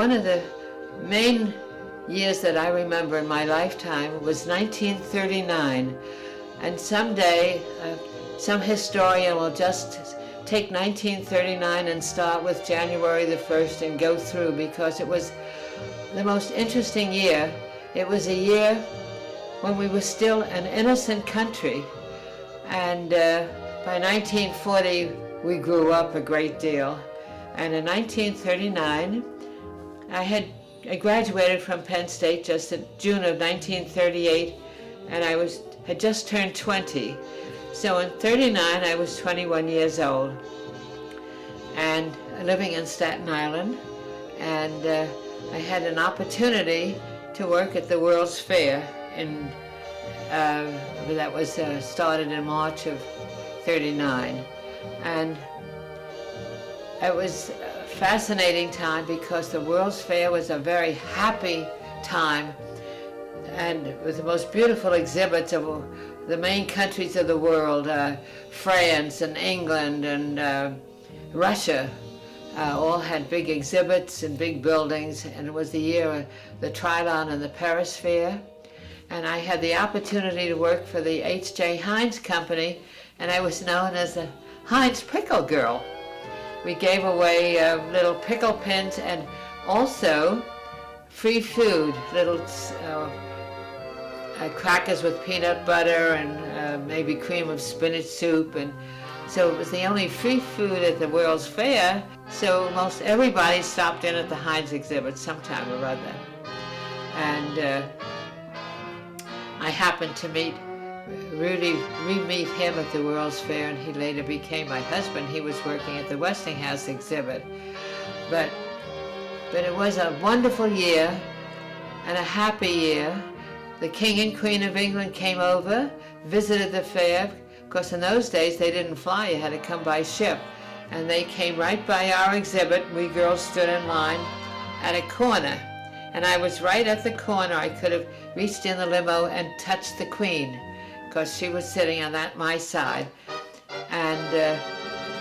one of the main years that I remember in my lifetime was 1939. And someday, some historian will just take 1939 and start with January the 1st and go through, because it was the most interesting year. It was a year when we were still an innocent country, and by 1940 we grew up a great deal. And in 1939, I graduated from Penn State just in June of 1938, and I had just turned 20. So in 39, I was 21 years old and living in Staten Island, and I had an opportunity to work at the World's Fair that was started in March of 39. And it was a fascinating time because the World's Fair was a very happy time, and with the most beautiful exhibits of the main countries of the world, France and England and Russia, all had big exhibits and big buildings, and it was the year of the Trilon and the Paris Fair. And I had the opportunity to work for the H.J. Heinz Company, and I was known as the Heinz Pickle Girl. We gave away little pickle pins and also free food, little crackers with peanut butter and maybe cream of spinach soup. And so it was the only free food at the World's Fair, so most everybody stopped in at the Heinz exhibit sometime or other. And I happened to meet Rudy, re-meet him at the World's Fair, and he later became my husband. He was working at the Westinghouse exhibit. But it was a wonderful year and a happy year. The King and Queen of England came over, visited the fair. Of course, in those days, they didn't fly. You had to come by ship. And they came right by our exhibit. We girls stood in line at a corner. And I was right at the corner. I could have reached in the limo and touched the Queen, because she was sitting on my side. And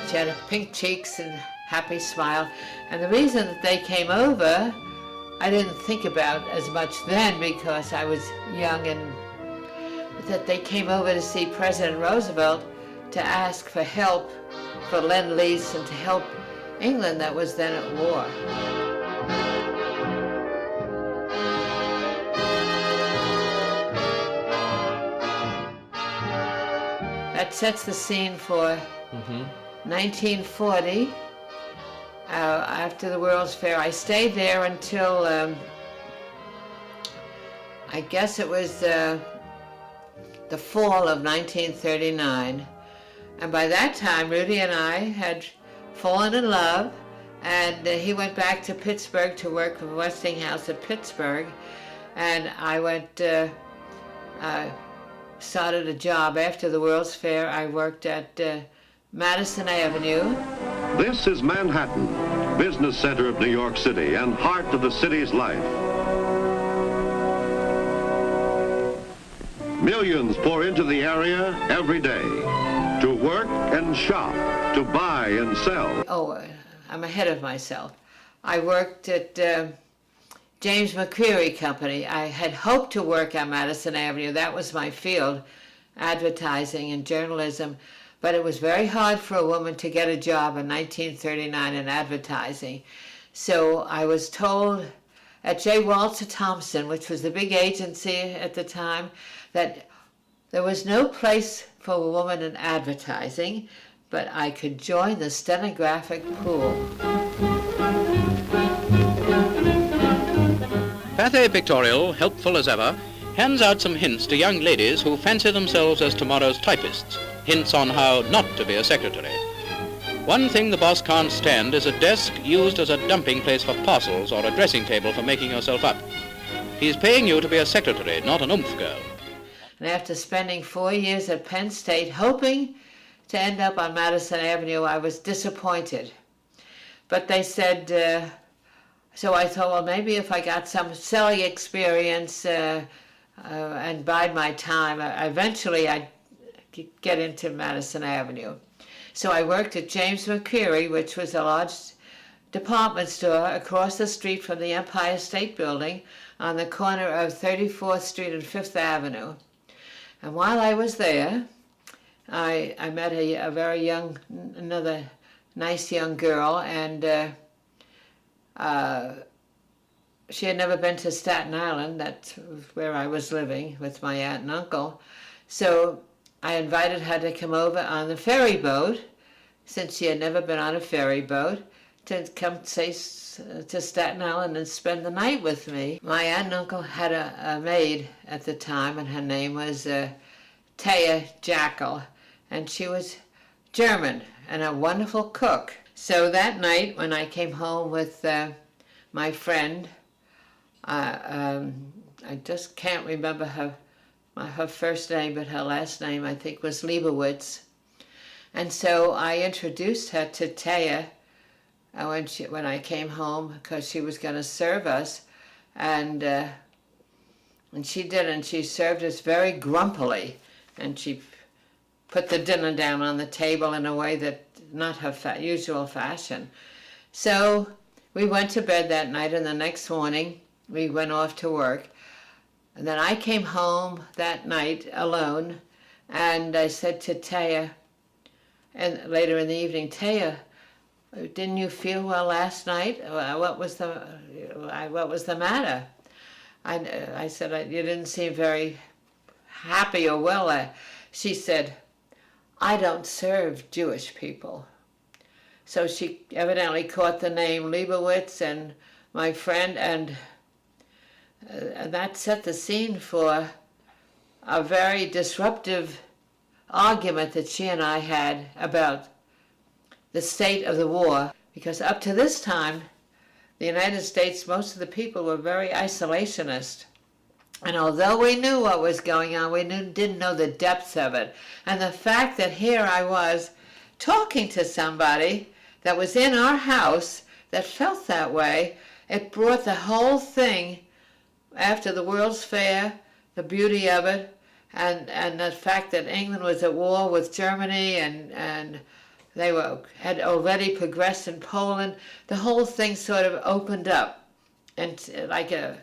she had pink cheeks and happy smile. And the reason that they came over, I didn't think about as much then because I was young, and that they came over to see President Roosevelt to ask for help for Lend-Lease and to help England that was then at war. That sets the scene for 1940. After the World's Fair, I stayed there until I guess it was the fall of 1939. And by that time, Rudy and I had fallen in love, and he went back to Pittsburgh to work for Westinghouse at Pittsburgh, and I went started a job after the World's Fair. I worked at Madison Avenue. This is Manhattan, business center of New York City and heart of the city's life. Millions pour into the area every day to work and shop, to buy and sell. Oh, I'm ahead of myself. I worked at James McCreary Company. I had hoped to work on Madison Avenue. That was my field, advertising and journalism. But it was very hard for a woman to get a job in 1939 in advertising. So I was told at J. Walter Thompson, which was the big agency at the time, that there was no place for a woman in advertising, but I could join the stenographic pool. Pathé Pictorial, helpful as ever, hands out some hints to young ladies who fancy themselves as tomorrow's typists. Hints on how not to be a secretary. One thing the boss can't stand is a desk used as a dumping place for parcels or a dressing table for making yourself up. He's paying you to be a secretary, not an oomph girl. And after spending 4 years at Penn State, hoping to end up on Madison Avenue, I was disappointed. But they said, so I thought, well, maybe if I got some selling experience and bide my time, eventually I'd get into Madison Avenue. So I worked at James McCreary, which was a large department store across the street from the Empire State Building on the corner of 34th Street and 5th Avenue. And while I was there, I met a very young, another nice young girl, and she had never been to Staten Island. That's where I was living with my aunt and uncle. So I invited her to come over on the ferry boat, since she had never been on a ferry boat, to come to Staten Island and spend the night with me. My aunt and uncle had a maid at the time, and her name was Taya Jackal, and she was German and a wonderful cook. So that night when I came home with my friend, I just can't remember her first name, but her last name I think was Leibowitz. And so I introduced her to Taya when I came home, because she was going to serve us, and she did, and she served us very grumpily, and she put the dinner down on the table in a way that not her usual fashion. So we went to bed that night, and the next morning we went off to work. And then I came home that night alone, and I said to Taya, and later in the evening, Taya, didn't you feel well last night? What was the matter? I said, you didn't seem very happy or well. She said, I don't serve Jewish people. So she evidently caught the name Leibowitz and my friend, and that set the scene for a very disruptive argument that she and I had about the state of the war, because up to this time, the United States, most of the people were very isolationist. And although we knew what was going on, we didn't know the depths of it. And the fact that here I was talking to somebody that was in our house that felt that way, it brought the whole thing, after the World's Fair, the beauty of it, and the fact that England was at war with Germany, and they had already progressed in Poland, the whole thing sort of opened up, and like a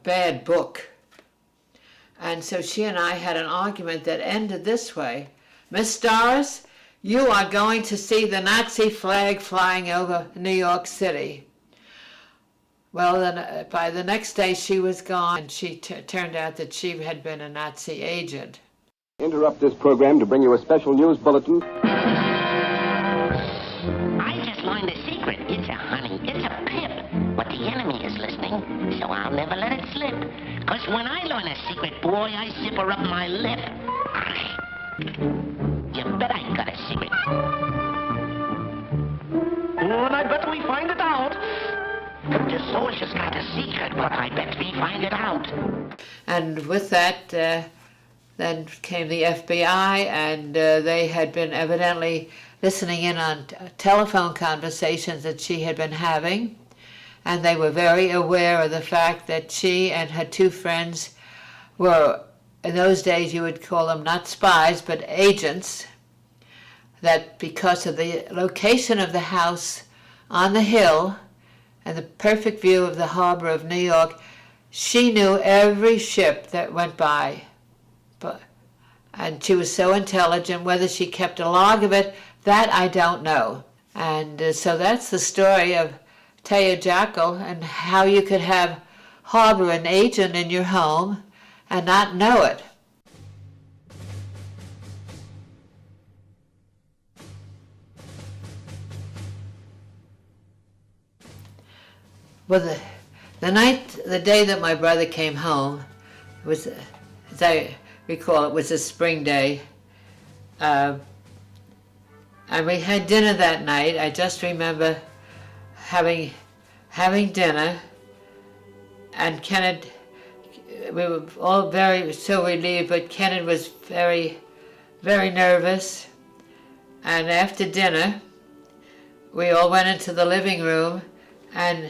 bad book. And so she and I had an argument that ended this way: Miss Doris, you are going to see the Nazi flag flying over New York City. Well, then by the next day she was gone, and she turned out that she had been a Nazi agent. Interrupt this program to bring you a special news bulletin. I just learned a secret. It's a honey. It's a pip. But the enemy is listening, so I'll never let it slip. 'Cause when I learn a secret, boy, I zipper up my lip. You bet I got a secret. And I bet we find it out. The soldier's got a secret, but I bet we find it out. And with that, then came the FBI, and they had been evidently listening in on telephone conversations that she had been having. And they were very aware of the fact that she and her two friends were, in those days you would call them not spies, but agents, that because of the location of the house on the hill and the perfect view of the harbor of New York, she knew every ship that went by. And she was so intelligent. Whether she kept a log of it, that I don't know. And so that's the story of Taya Jackal, and how you could harbor an agent in your home and not know it. Well, the day that my brother came home was, as I recall, it was a spring day, and we had dinner that night. I just remember having dinner, and Kenneth, we were all so relieved, but Kenneth was very, very nervous. And after dinner, we all went into the living room, and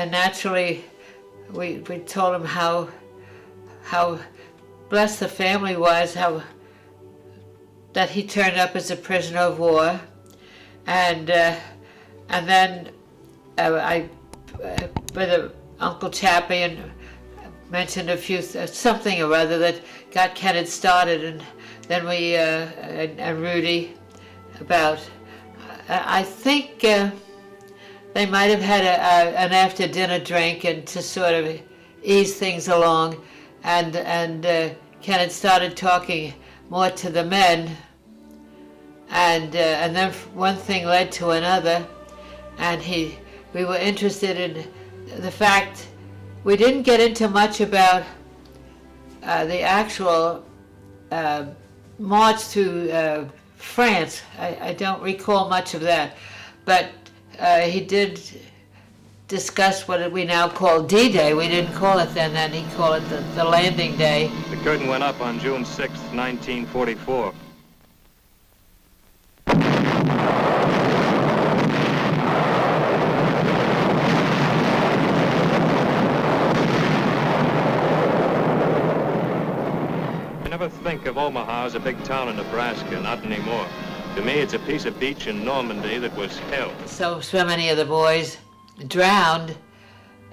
naturally we told him how blessed the family was, that he turned up as a prisoner of war, and then Uncle Chappie mentioned a few something or other that got Kenneth started, and then we and Rudy about. I think they might have had an after dinner drink and to sort of ease things along, and Kenneth started talking more to the men, and then one thing led to another, and we were interested in the fact we didn't get into much about the actual march through France. I don't recall much of that, but he did discuss what we now call D-Day. We didn't call it then, he called it the landing day. The curtain went up on June 6, 1944. I never think of Omaha as a big town in Nebraska, not anymore. To me, it's a piece of beach in Normandy that was hell. So many of the boys drowned,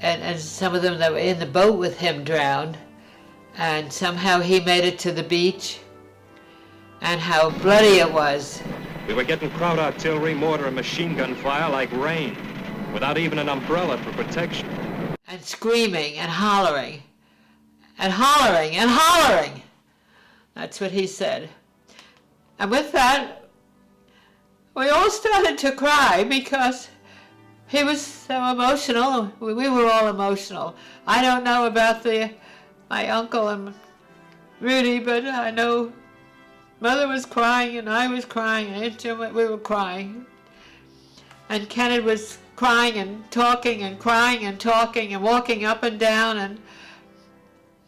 and some of them that were in the boat with him drowned, and somehow he made it to the beach, and how bloody it was. We were getting crowd artillery, mortar, and machine gun fire like rain, without even an umbrella for protection. And screaming and hollering, and hollering and hollering. That's what he said. And with that, we all started to cry because he was so emotional. We were all emotional. I don't know about my uncle and Rudy, but I know Mother was crying and I was crying and Aunt Jim, we were crying. And Kenneth was crying and talking and crying and talking and walking up and down,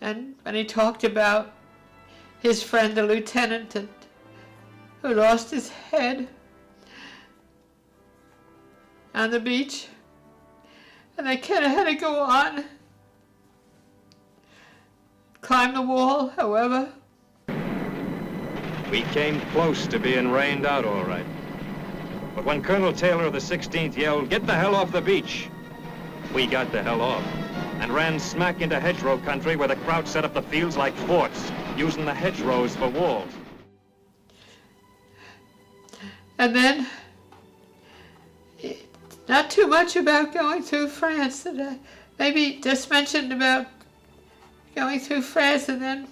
and when he talked about his friend, the lieutenant, who lost his head on the beach, and they kind of had to go on, climb the wall, however. We came close to being rained out, all right. But when Colonel Taylor of the 16th yelled, "Get the hell off the beach," we got the hell off and ran smack into hedgerow country where the crowd set up the fields like forts, using the hedgerows for walls. And then, not too much about going through France. Maybe just mentioned about going through France and then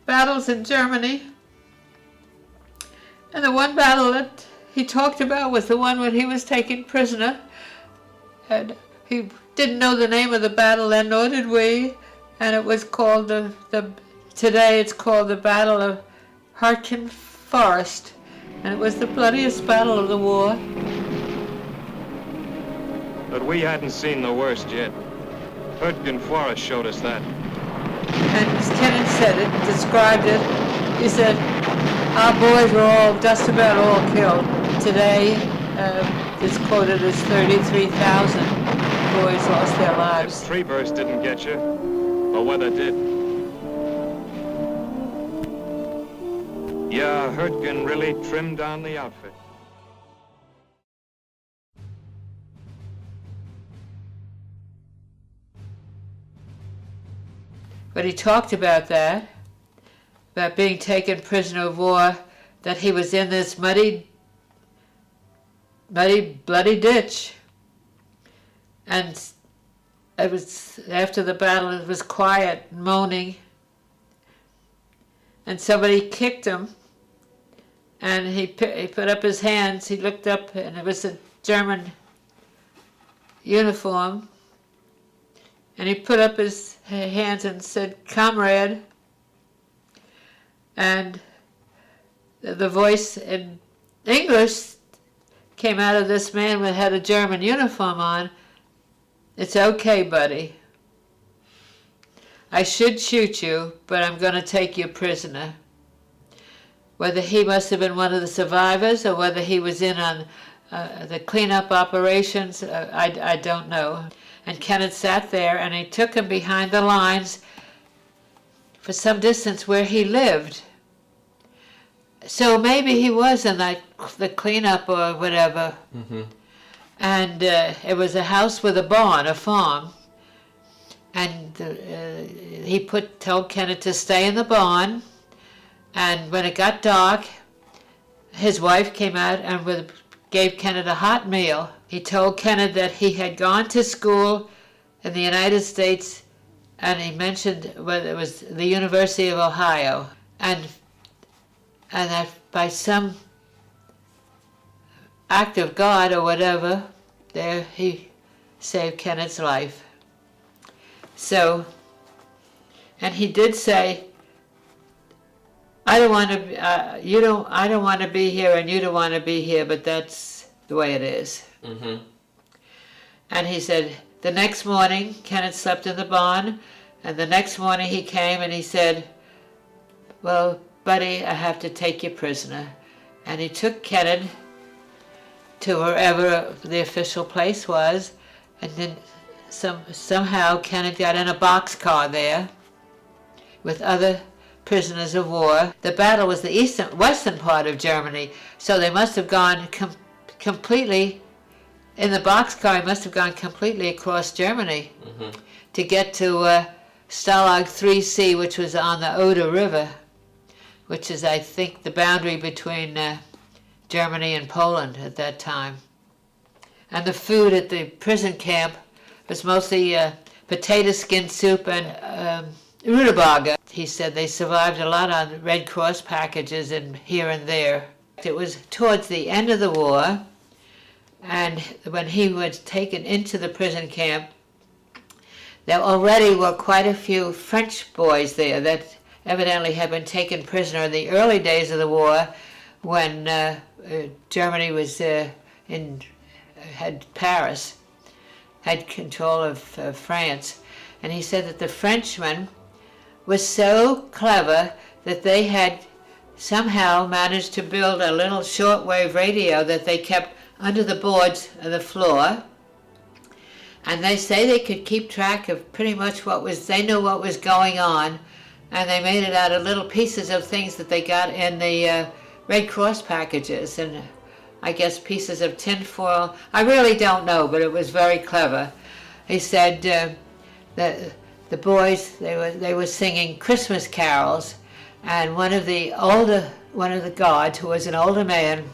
battles in Germany. And the one battle that he talked about was the one when he was taken prisoner. And he didn't know the name of the battle then, nor did we. And it was called today it's called the Battle of Hurtgen Forest. And it was the bloodiest battle of the war. But we hadn't seen the worst yet. Hurtgen Forest showed us that. And as Kenneth said it, described it, he said, our boys were just about all killed. Today, it's quoted as 33,000 boys lost their lives. If tree burst didn't get you, the weather did. Yeah, Hurtgen really trimmed down the outfit. But he talked about that, about being taken prisoner of war, that he was in this muddy, bloody ditch. And it was, after the battle, it was quiet, moaning. And somebody kicked him, and he put up his hands, he looked up, and it was a German uniform. And he put up his hands and said, "Comrade." And the voice in English came out of this man that had a German uniform on. "It's okay, buddy. I should shoot you, but I'm going to take you prisoner." Whether he must have been one of the survivors or whether he was in on the cleanup operations, I don't know. And Kenneth sat there, and he took him behind the lines for some distance where he lived. So maybe he was in the cleanup or whatever. And it was a house with a barn, a farm. And he told Kenneth to stay in the barn. And when it got dark, his wife came out and gave Kenneth a hot meal. He told Kenneth that he had gone to school in the United States, and he mentioned whether it was the University of Ohio, and that by some act of God or whatever, there he saved Kenneth's life. So, and he did say, I don't want to, I don't want to be here, and you don't want to be here, but that's the way it is. And he said, the next morning, Kenneth slept in the barn, and the next morning he came and he said, well, buddy, I have to take you prisoner. And he took Kenneth to wherever the official place was, and then somehow Kenneth got in a boxcar there with other prisoners of war. The battle was the western part of Germany, so they must have gone completely, in the boxcar, he must have gone completely across Germany to get to Stalag 3C, which was on the Oder River, which is, I think, the boundary between Germany and Poland at that time. And the food at the prison camp was mostly potato skin soup and rutabaga. He said they survived a lot on Red Cross packages and here and there. It was towards the end of the war, and when he was taken into the prison camp, there already were quite a few French boys there that evidently had been taken prisoner in the early days of the war when Germany was had Paris, had control of France. And he said that the Frenchmen was so clever that they had somehow managed to build a little shortwave radio that they kept under the boards of the floor. And they say they could keep track of pretty much they knew what was going on, and they made it out of little pieces of things that they got in the Red Cross packages, and I guess pieces of tinfoil. I really don't know, but it was very clever. He said that the boys, they were singing Christmas carols, and one of the guards, who was an older man,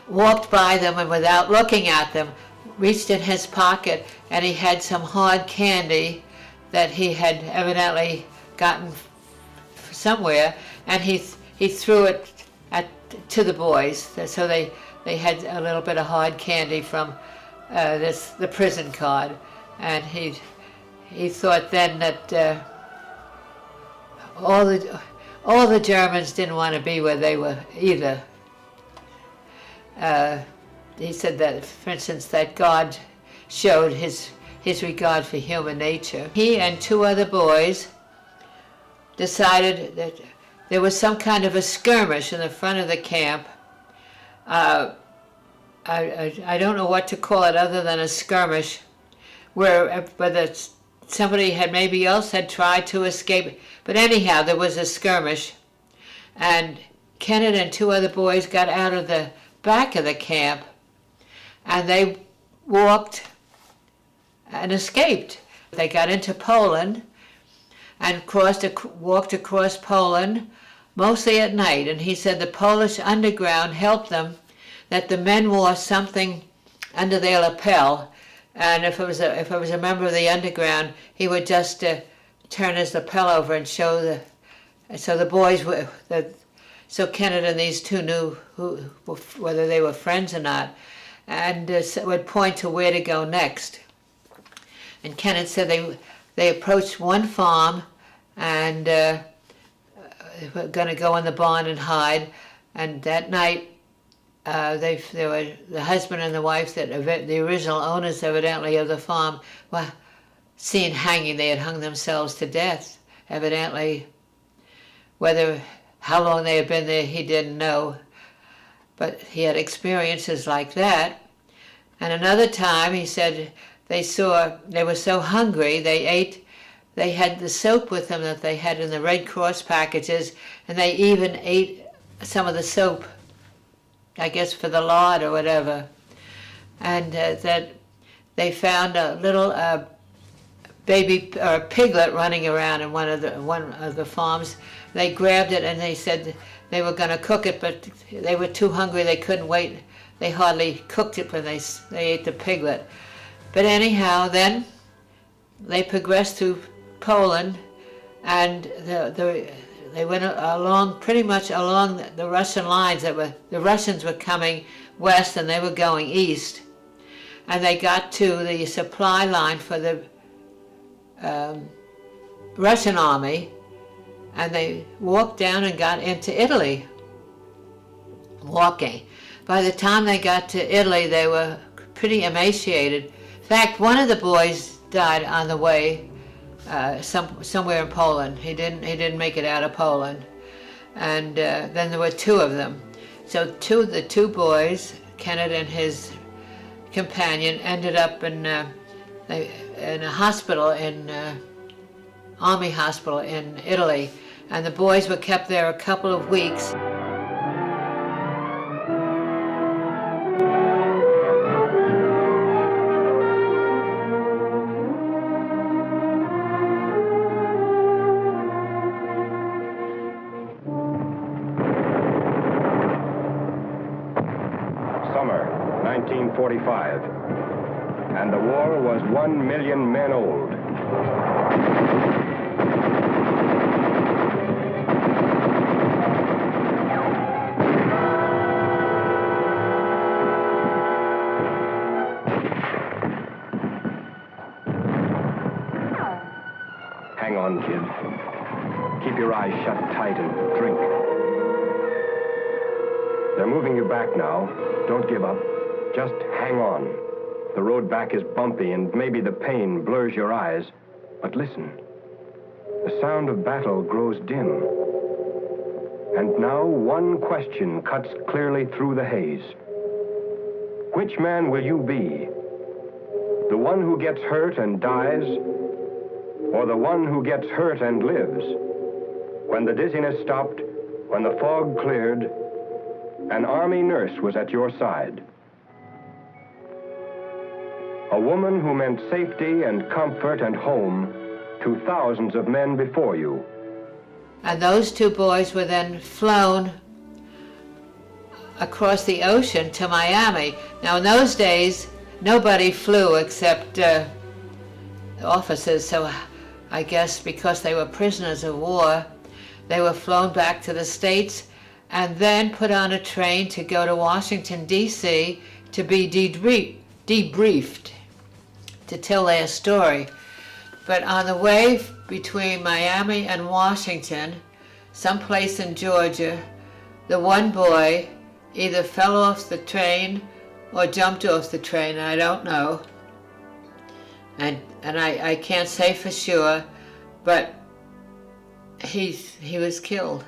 walked by them and without looking at them, reached in his pocket, and he had some hard candy that he had evidently gotten somewhere, and he threw it to the boys. So they had a little bit of hard candy from the prison card, and he thought then that all the Germans didn't want to be where they were either. He said that, for instance, that God showed his regard for human nature. He and two other boys decided that there was some kind of a skirmish in the front of the camp. I don't know what to call it other than a skirmish, whether somebody maybe else had tried to escape. But anyhow, there was a skirmish, and Kenneth and two other boys got out of the back of the camp, and they walked and escaped. They got into Poland and walked across Poland, mostly at night. And he said the Polish underground helped them, that the men wore something under their lapel, and if it was a member of the underground, he would just turn his lapel over and show so the boys were so Kenneth and these two knew whether they were friends or not, and would point to where to go next. And Kenneth said they approached one farm, and they were going to go in the barn and hide. And that night, they were the husband and the wife, the original owners evidently of the farm, were seen hanging. They had hung themselves to death, evidently. How long they had been there, he didn't know, but he had experiences like that. And another time, he said, they were so hungry, they had the soap with them that they had in the Red Cross packages, and they even ate some of the soap, I guess for the lard or whatever. And that they found a little baby or piglet running around in one of the farms. They grabbed it and they said they were going to cook it, but they were too hungry. They couldn't wait. They hardly cooked it when they ate the piglet. But anyhow, then they progressed through Poland, and they went along pretty much along the Russian lines. The Russians were coming west and they were going east, and they got to the supply line for the Russian army, and they walked down and got into Italy, walking. By the time they got to Italy, they were pretty emaciated. In fact, one of the boys died on the way somewhere in Poland. He didn't make it out of Poland, and then there were two of them. So the two boys, Kenneth and his companion, ended up in a hospital, army hospital in Italy, and the boys were kept there a couple of weeks. Summer 1945, and the war was 1 million men old. Hang on, kid. Keep your eyes shut tight and drink. They're moving you back now. Don't give up. Just hang on. The road back is bumpy and maybe the pain blurs your eyes. But listen. The sound of battle grows dim. And now one question cuts clearly through the haze. Which man will you be? The one who gets hurt and dies? Or the one who gets hurt and lives? When the dizziness stopped, when the fog cleared, an army nurse was at your side. A woman who meant safety and comfort and home to thousands of men before you. And those two boys were then flown across the ocean to Miami. Now in those days, nobody flew except officers, so I guess because they were prisoners of war, they were flown back to the States and then put on a train to go to Washington, D.C. to be debriefed, to tell their story. But on the way between Miami and Washington, someplace in Georgia, the one boy either fell off the train or jumped off the train, I don't know. And I can't say for sure, but he was killed.